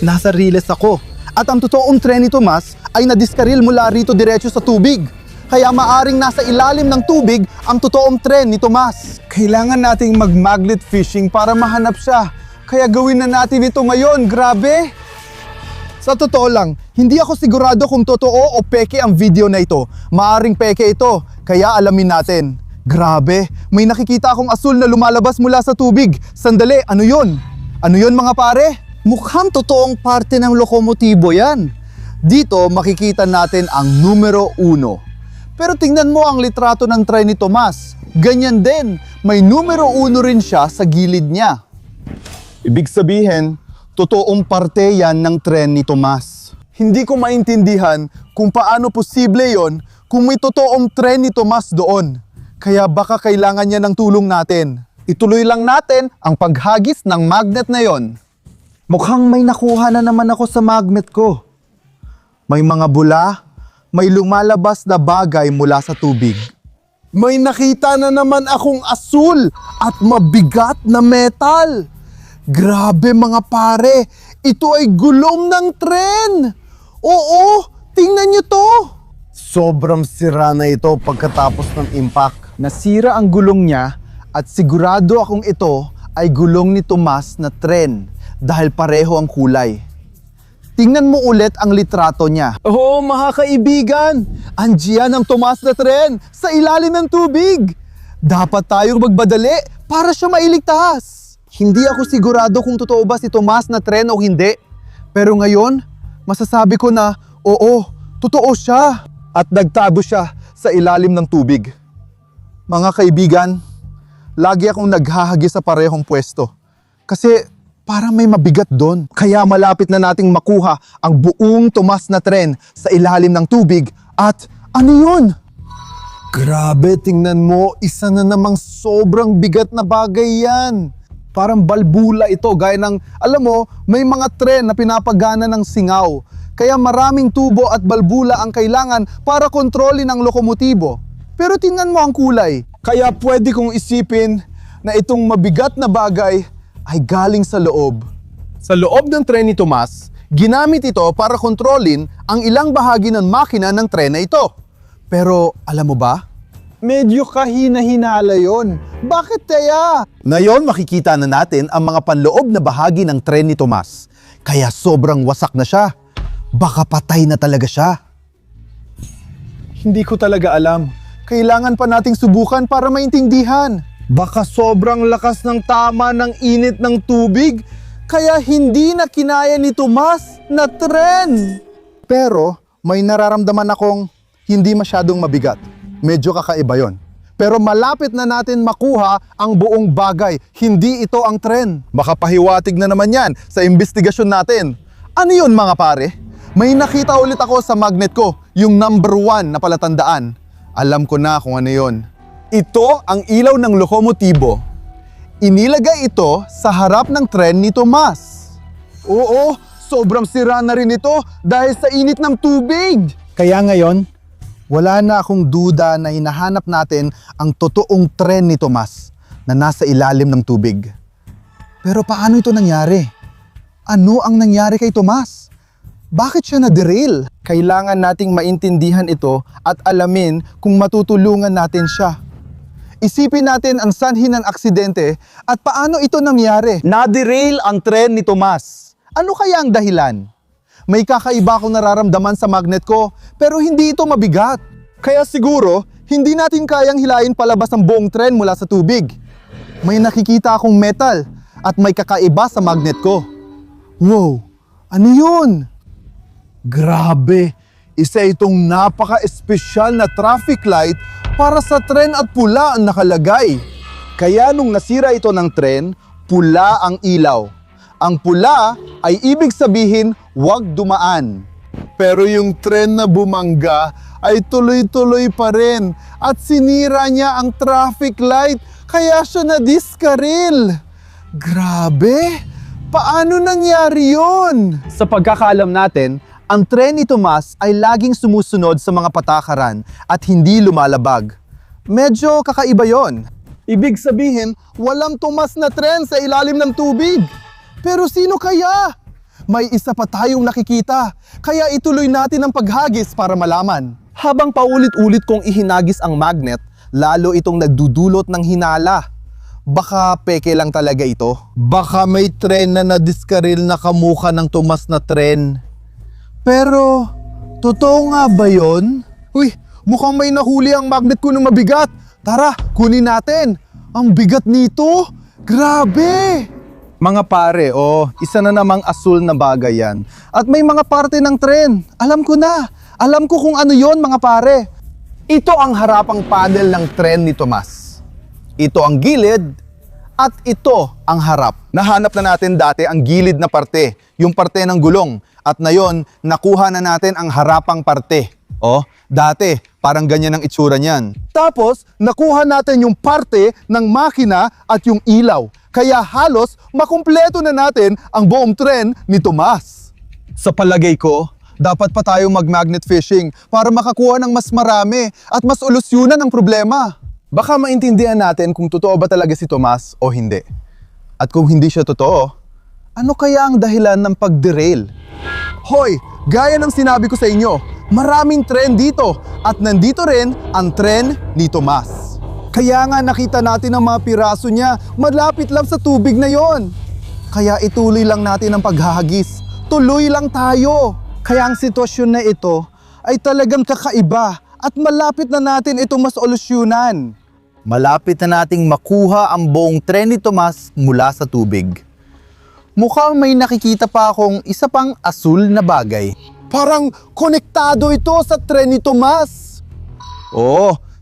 nasa Riles ako. At ang totoong tren ni Tomas ay nadiskaril mula rito diretso sa tubig. Kaya maaring nasa ilalim ng tubig ang totoong tren ni Tomas. Kailangan nating mag-magnet fishing para mahanap siya. Kaya gawin na natin ito ngayon, grabe! Sa totoo lang, hindi ako sigurado kung totoo o peke ang video na ito. Maaring peke ito, kaya alamin natin. Grabe, may nakikita akong asul na lumalabas mula sa tubig. Sandali, ano yun? Ano yun mga pare? Mukhang totoong parte ng lokomotibo yan. Dito makikita natin ang numero 1. Pero tingnan mo ang litrato ng tren ni Tomas. Ganyan din, may numero 1 rin siya sa gilid niya. Ibig sabihin, totoong parte yan ng tren ni Tomas. Hindi ko maintindihan kung paano posible yon kung may totoong tren ni Tomas doon. Kaya baka kailangan niya ng tulong natin. Ituloy lang natin ang paghagis ng magnet na yon. Mukhang may nakuha na naman ako sa magnet ko. May mga bula, may lumalabas na bagay mula sa tubig. May nakita na naman akong asul at mabigat na metal. Grabe mga pare, ito ay gulong ng tren. Oo, tingnan niyo to. Sobrang sira na ito pagkatapos ng impact. Nasira ang gulong niya at sigurado akong ito ay gulong ni Tomas na tren dahil pareho ang kulay. Tingnan mo ulit ang litrato niya. Oo mga kaibigan, andiyan ang Tomas na tren sa ilalim ng tubig. Dapat tayong magbadali para siya mailigtas. Hindi ako sigurado kung totoo ba si Tomas na tren o hindi. Pero ngayon, masasabi ko na oo, totoo siya. At nagtago siya sa ilalim ng tubig. Mga kaibigan, lagi akong naghahagi sa parehong pwesto. Kasi parang may mabigat doon. Kaya malapit na nating makuha ang buong Tomas na tren sa ilalim ng tubig. At ano yun? Grabe, tingnan mo, isa na namang sobrang bigat na bagay yan. Parang balbula ito, gaya ng, alam mo, may mga tren na pinapagana ng singaw. Kaya maraming tubo at balbula ang kailangan para kontrolin ang lokomotibo. Pero tingnan mo ang kulay. Kaya pwede kong isipin na itong mabigat na bagay ay galing sa loob. Sa loob ng tren ni Tomas, ginamit ito para kontrolin ang ilang bahagi ng makina ng tren na ito. Pero alam mo ba? Medyo kahina-hinala yon. Bakit kaya? Ngayon makikita na natin ang mga panloob na bahagi ng tren ni Tomas. Kaya sobrang wasak na siya. Baka patay na talaga siya. Hindi ko talaga alam. Kailangan pa nating subukan para maintindihan. Baka sobrang lakas ng tama ng init ng tubig, kaya hindi na kinaya ni Tomas na tren. Pero may nararamdaman akong hindi masyadong mabigat. Medyo kakaiba yon. Pero malapit na natin makuha ang buong bagay. Hindi ito ang tren. Baka pahiwatig na naman yan sa investigasyon natin. Ano yun mga pare? May nakita ulit ako sa magnet ko, yung number 1 na palatandaan. Alam ko na kung ano yun. Ito ang ilaw ng lokomotibo. Inilagay ito sa harap ng tren ni Tomas. Oo, sobrang sira na rin ito dahil sa init ng tubig. Kaya ngayon, wala na akong duda na hinahanap natin ang totoong tren ni Tomas na nasa ilalim ng tubig. Pero paano ito nangyari? Ano ang nangyari kay Tomas? Bakit siya na-derail? Kailangan nating maintindihan ito at alamin kung matutulungan natin siya. Isipin natin ang sanhi ng aksidente at paano ito nangyari. Na-derail ang tren ni Tomas. Ano kaya ang dahilan? May kakaiba akong nararamdaman sa magnet ko pero hindi ito mabigat. Kaya siguro, hindi natin kayang hilain palabas ang buong tren mula sa tubig. May nakikita akong metal at may kakaiba sa magnet ko. Wow! Ano yun? Grabe! Isa itong napaka-espesyal na traffic light para sa tren at pula ang nakalagay. Kaya nung nasira ito ng tren, pula ang ilaw. Ang pula ay ibig sabihin huwag dumaan. Pero yung tren na bumangga ay tuloy-tuloy pa rin at sinira niya ang traffic light kaya siya na-diskaril. Grabe! Paano nangyari yun? Sa pagkakaalam natin, ang tren ni Tomas ay laging sumusunod sa mga patakaran at hindi lumalabag. Medyo kakaiba yon. Ibig sabihin, walang Tomas na tren sa ilalim ng tubig. Pero sino kaya? may isa pa tayong nakikita. Kaya ituloy natin ang paghagis para malaman. Habang paulit-ulit kong ihinagis ang magnet, lalo itong nagdudulot ng hinala. Baka peke lang talaga ito. Baka may tren na nadiskaril na kamukha ng Tomas na tren. Pero, totoo nga ba yun? Uy, mukhang may nahuli ang magnet ko ng mabigat. Tara, kunin natin. Ang bigat nito. Grabe! Mga pare, isa na namang asul na bagay yan. At may mga parte ng tren. Alam ko na. Alam ko kung ano yon, mga pare. Ito ang harapang panel ng tren ni Tomas. Ito ang gilid at ito ang harap. Nahanap na natin dati ang gilid na parte, yung parte ng gulong. At ngayon, nakuha na natin ang harapang parte. Dati, parang ganyan ang itsura niyan. Tapos, nakuha natin yung parte ng makina at yung ilaw. Kaya halos makumpleto na natin ang buong tren ni Tomas. Sa palagay ko, dapat pa tayong mag-magnet fishing para makakuha ng mas marami at mas solusyonan ang problema. Baka maintindihan natin kung totoo ba talaga si Tomas o hindi. At kung hindi siya totoo, ano kaya ang dahilan ng pag-derail? Hoy, gaya ng sinabi ko sa inyo, maraming tren dito at nandito rin ang tren ni Tomas. Kaya nga nakita natin ang mga piraso niya, malapit lang sa tubig na yon. Kaya ituloy lang natin ang paghahagis. Tuloy lang tayo. Kaya ang sitwasyon na ito ay talagang kakaiba at malapit na natin itong mas solusyonan. Malapit na nating makuha ang buong tren ni Tomas mula sa tubig. Mukhang may nakikita pa akong isa pang asul na bagay. Parang konektado ito sa tren ni Tomas.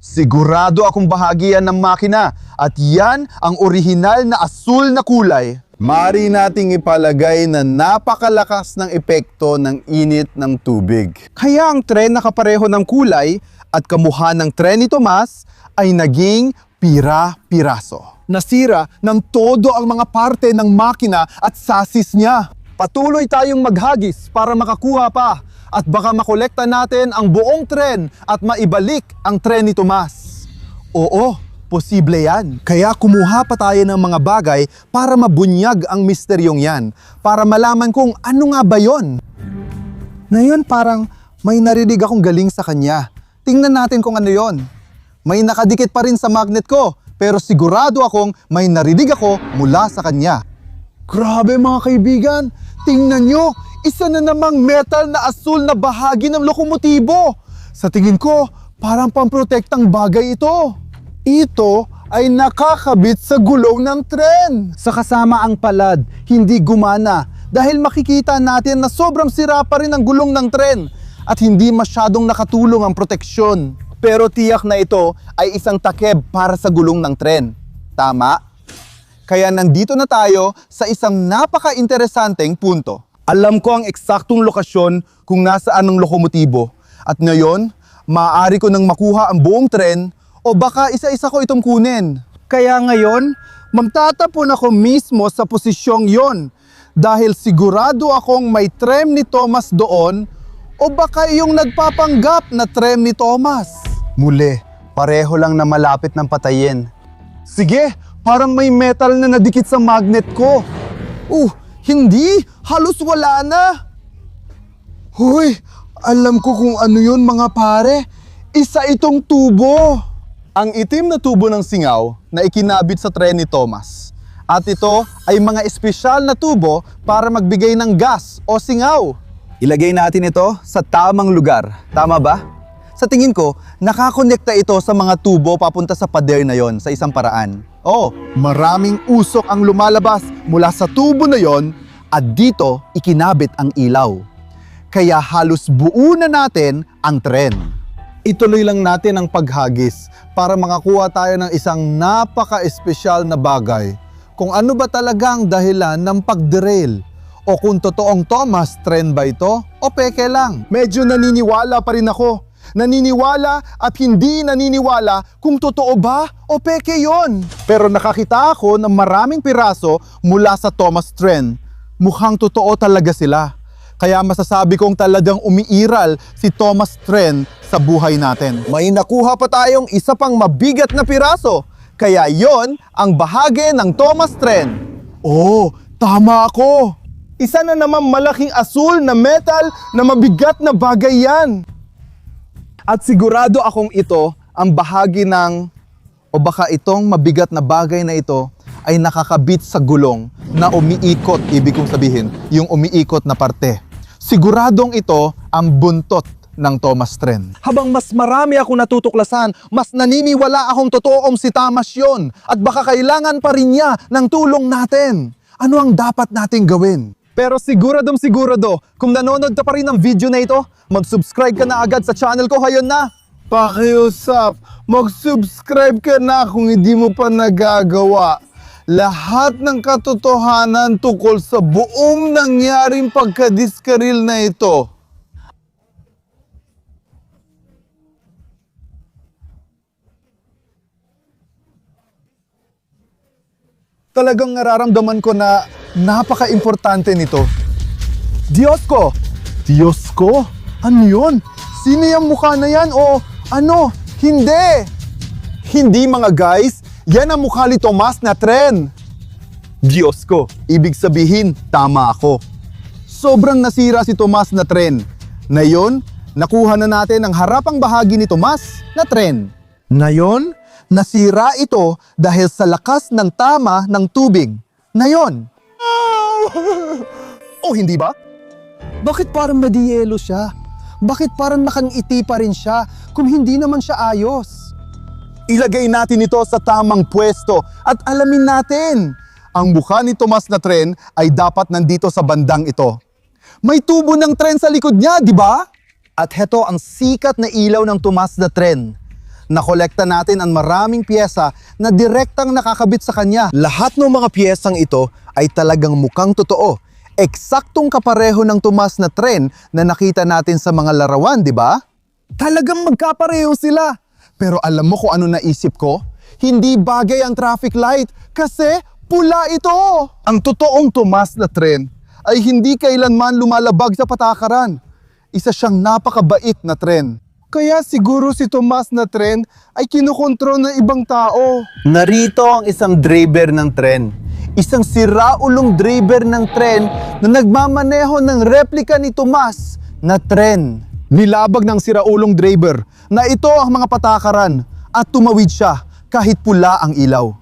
Sigurado akong bahagi yan ng makina at yan ang orihinal na asul na kulay. Maaari nating ipalagay na napakalakas ng epekto ng init ng tubig. Kaya ang tren na kapareho ng kulay at kamukha ng tren ni Tomas ay naging pira-piraso. Nasira ng todo ang mga parte ng makina at sasis niya. Patuloy tayong maghagis para makakuha pa at baka makolekta natin ang buong tren at maibalik ang tren ni Tomas. Oo, posible yan. Kaya kumuha pa tayo ng mga bagay para mabunyag ang misteryong yan. Para malaman kung ano nga ba yon. Ngayon parang may narinig akong galing sa kanya. Tingnan natin kung ano yon. May nakadikit pa rin sa magnet ko, pero sigurado akong may narinig ako mula sa kanya. Grabe mga kaibigan, tingnan nyo, isa na namang metal na asul na bahagi ng lokomotibo. Sa tingin ko, parang pamprotektang bagay ito. Ito ay nakakabit sa gulong ng tren. Sa kasama ang palad, hindi gumana dahil makikita natin na sobrang sira pa rin ang gulong ng tren at hindi masyadong nakatulong ang proteksyon. Pero tiyak na ito ay isang takeb para sa gulong ng tren. Tama? Kaya nandito na tayo sa isang napaka-interesanteng punto. Alam ko ang eksaktong lokasyon kung nasaan ang lokomotibo. At ngayon, maaari ko nang makuha ang buong tren o baka isa-isa ko itong kunin. Kaya ngayon, magtatapon ako mismo sa posisyong yon dahil sigurado akong may tren ni Tomas doon o baka yung nagpapanggap na tren ni Tomas. Muli, pareho lang na malapit ng patayin. Sige, parang may metal na nadikit sa magnet ko. Hindi, halos wala na. Hoy, alam ko kung ano yun mga pare. Isa itong tubo. Ang itim na tubo ng singaw na ikinabit sa tren ni Tomas. At ito ay mga espesyal na tubo para magbigay ng gas o singaw. Ilagay natin ito sa tamang lugar. Tama ba? Sa tingin ko, nakakonekta ito sa mga tubo papunta sa pader na yon sa isang paraan. Maraming usok ang lumalabas mula sa tubo na yon at dito ikinabit ang ilaw. Kaya halos buo na natin ang tren. Ituloy lang natin ang paghagis para makakuha tayo ng isang napaka-espesyal na bagay. Kung ano ba talaga ang dahilan ng pag-derail o kung totoong Tomas tren ba ito o peke lang. Medyo naniniwala pa rin ako. Naniniwala at hindi naniniwala kung totoo ba o peke yon. Pero nakakita ako ng maraming piraso mula sa Tomas tren. Mukhang totoo talaga sila. Kaya masasabi kong talagang umiiral si Tomas tren sa buhay natin. May nakuha pa tayong isa pang mabigat na piraso. Kaya yon ang bahagi ng Tomas tren. Tama ako. Isa na naman malaking asul na metal na mabigat na bagay yan. At sigurado akong ito ang bahagi ng, o baka itong mabigat na bagay na ito ay nakakabit sa gulong na umiikot, ibig kong sabihin, yung umiikot na parte. Siguradong ito ang buntot ng Thomas Tren. Habang mas marami akong natutuklasan, mas naniniwala akong totoong si Thomas yun at baka kailangan pa rin niya ng tulong natin. Ano ang dapat nating gawin? Pero sigurado, kung nanonood ka pa rin ng video na ito, mag-subscribe ka na agad sa channel ko ngayon na. Pakiusap, mag-subscribe ka na kung hindi mo pa nagagawa. Lahat ng katotohanan tungkol sa buong nangyaring pagkadiskaril na ito. Talagang nararamdaman ko na napaka-importante nito. Diyos ko! Diyos ko? Ano yun? Sino yung mukha na yan? O ano? Hindi! Hindi mga guys, yan ang mukha ni Tomas na Tren. Diyos ko, ibig sabihin, tama ako. Sobrang nasira si Tomas na Tren. Ngayon, nakuha na natin ang harapang bahagi ni Tomas na Tren. Ngayon, nasira ito dahil sa lakas ng tama ng tubig. Ngayon. Oh, hindi ba? Bakit parang madiyelo siya? Bakit parang nakangiti pa rin siya kung hindi naman siya ayos? Ilagay natin ito sa tamang pwesto at alamin natin. Ang mukha ni Tomas na Tren ay dapat nandito sa bandang ito. May tubo ng tren sa likod niya, di ba? At heto ang sikat na ilaw ng Tomas na Tren. Nakolekta natin ang maraming piyesa na direktang nakakabit sa kanya. Lahat ng mga piyesang ito ay talagang mukhang totoo. Eksaktong kapareho ng Tomas na Tren na nakita natin sa mga larawan, di ba? Talagang magkapareho sila. Pero alam mo kung ano naisip ko? Hindi bagay ang traffic light kasi pula ito. Ang totoong Tomas na Tren ay hindi kailanman lumalabag sa patakaran. Isa siyang napakabait na tren. Kaya siguro si Tomas na Tren ay kinukontrol ng ibang tao. Narito ang isang driver ng tren. Isang siraulong driver ng tren na nagmamaneho ng replika ni Tomas na tren. Nilabag ng siraulong driver na ito ang mga patakaran at tumawid siya kahit pula ang ilaw.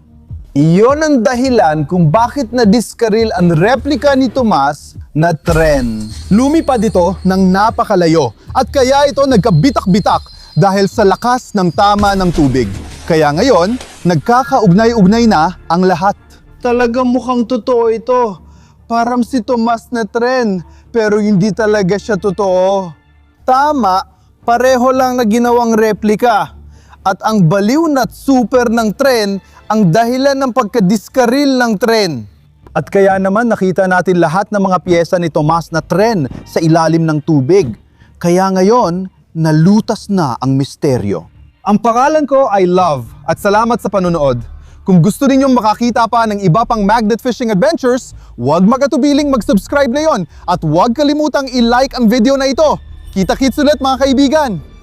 Iyon ang dahilan kung bakit nadiskaril ang replika ni Tomas na tren. Lumipad ito ng napakalayo at kaya ito nagkabitak-bitak dahil sa lakas ng tama ng tubig. Kaya ngayon, nagkakaugnay-ugnay na ang lahat. Talagang mukhang totoo ito. Parang si Tomas na Tren, pero hindi talaga siya totoo. Tama, pareho lang na ginawang replika. At ang baliw na super ng tren ang dahilan ng pagkadiskaril ng tren. At kaya naman nakita natin lahat ng mga piyesa ni Tomas na Tren sa ilalim ng tubig. Kaya ngayon, nalutas na ang misteryo. Ang pangalan ko ay Love at salamat sa panunood. Kung gusto ninyong makakita pa ng iba pang magnet fishing adventures, huwag magatubiling mag-subscribe na yon at huwag kalimutang i-like ang video na ito. Kita-kits ulit mga kaibigan!